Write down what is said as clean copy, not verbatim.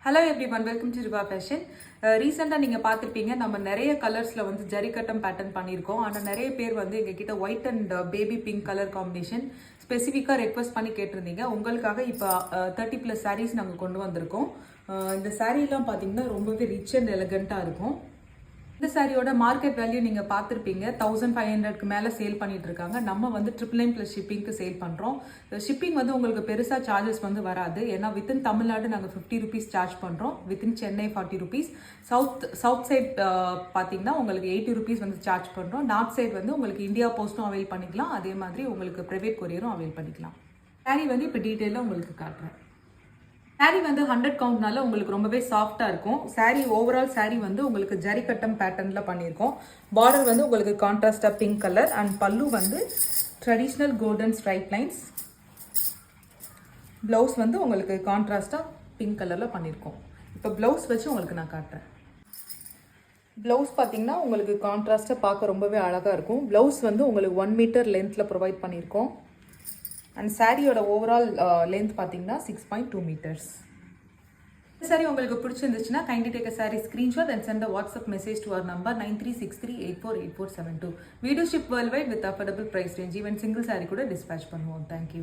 Hello everyone, welcome to Riva fashion. ரீசெண்டாக நீங்கள் பார்த்துருப்பீங்க, நம்ம நிறைய கலர்ஸில் வந்து ஜரிகட்டம் பேட்டர்ன் பண்ணியிருக்கோம். ஆனால் நிறைய பேர் வந்து எங்ககிட்ட white and baby pink colour combination ஸ்பெசிஃபிக்காக ரெக்வஸ்ட் பண்ணி கேட்டிருந்தீங்க. உங்களுக்காக இப்போ 30+ சாரீஸ் நாங்கள் கொண்டு வந்திருக்கோம். இந்த சாரீலாம் பார்த்தீங்கன்னா ரொம்பவே ரிச் அண்ட் எலகண்ட்டாக இருக்கும். இந்த சாரியோட மார்க்கெட் வேல்யூ நீங்கள் பார்த்துருப்பீங்க, 1500க்கு மேலே சேல் பண்ணிட்டு இருக்காங்க. நம்ம வந்து 999+ ஷிப்பிங்க்கு சேல் பண்ணுறோம். ஷிப்பிங் வந்து உங்களுக்கு பெருசாக சார்ஜஸ் வந்து வராது. ஏன்னா வித்தின் தமிழ்நாடு நாங்கள் 50 rupees சார்ஜ் பண்ணுறோம். Within Chennai 40 rupees. South side பார்த்தீங்கன்னா உங்களுக்கு 80 rupees வந்து சார்ஜ் பண்ணுறோம். நார்த் சைட் வந்து உங்களுக்கு இந்தியா போஸ்ட்டும் அவைல் பண்ணிக்கலாம். அதே மாதிரி உங்களுக்கு ப்ரைவேட் கொரியரும் அவைல் பண்ணிக்கலாம். சாரி வந்து இப்போ டீட்டெயிலாக உங்களுக்கு காட்டுறேன். சாரீ வந்து 100 கவுண்ட்னால உங்களுக்கு ரொம்பவே சாஃப்டாக இருக்கும். சாரீ ஓவரால் சாரீ வந்து உங்களுக்கு ஜரிகட்டம் பேட்டர்னில் பண்ணியிருக்கோம். பார்டர் வந்து உங்களுக்கு கான்ட்ராஸ்டாக பிங்க் கலர் அண்ட் பல்லு வந்து traditional golden stripe lines. Blouse வந்து உங்களுக்கு கான்ட்ராஸ்டாக பிங்க் கலரில் பண்ணியிருக்கோம். இப்போ ப்ளவுஸ் வச்சு உங்களுக்கு நான் காட்டுறேன். ப்ளவுஸ் பார்த்தீங்கன்னா உங்களுக்கு கான்ட்ராஸ்டாக பார்க்க ரொம்பவே அழகாக இருக்கும். ப்ளவுஸ் வந்து உங்களுக்கு 1 மீட்டர் லென்த்தில் ப்ரொவைட் பண்ணியிருக்கோம். அண்ட் சாரியோட ஓவரால் லென்த் பார்த்தீங்கன்னா 6.2 meters. சாரி உங்களுக்கு பிடிச்சிருந்துச்சுன்னா kindly take a sari screenshot and send a WhatsApp message to our number 9363848472. We do ship world wide with affordable price range. Even single sari கூட டிஸ்பேச் பண்ணுவோம். தேங்க்யூ.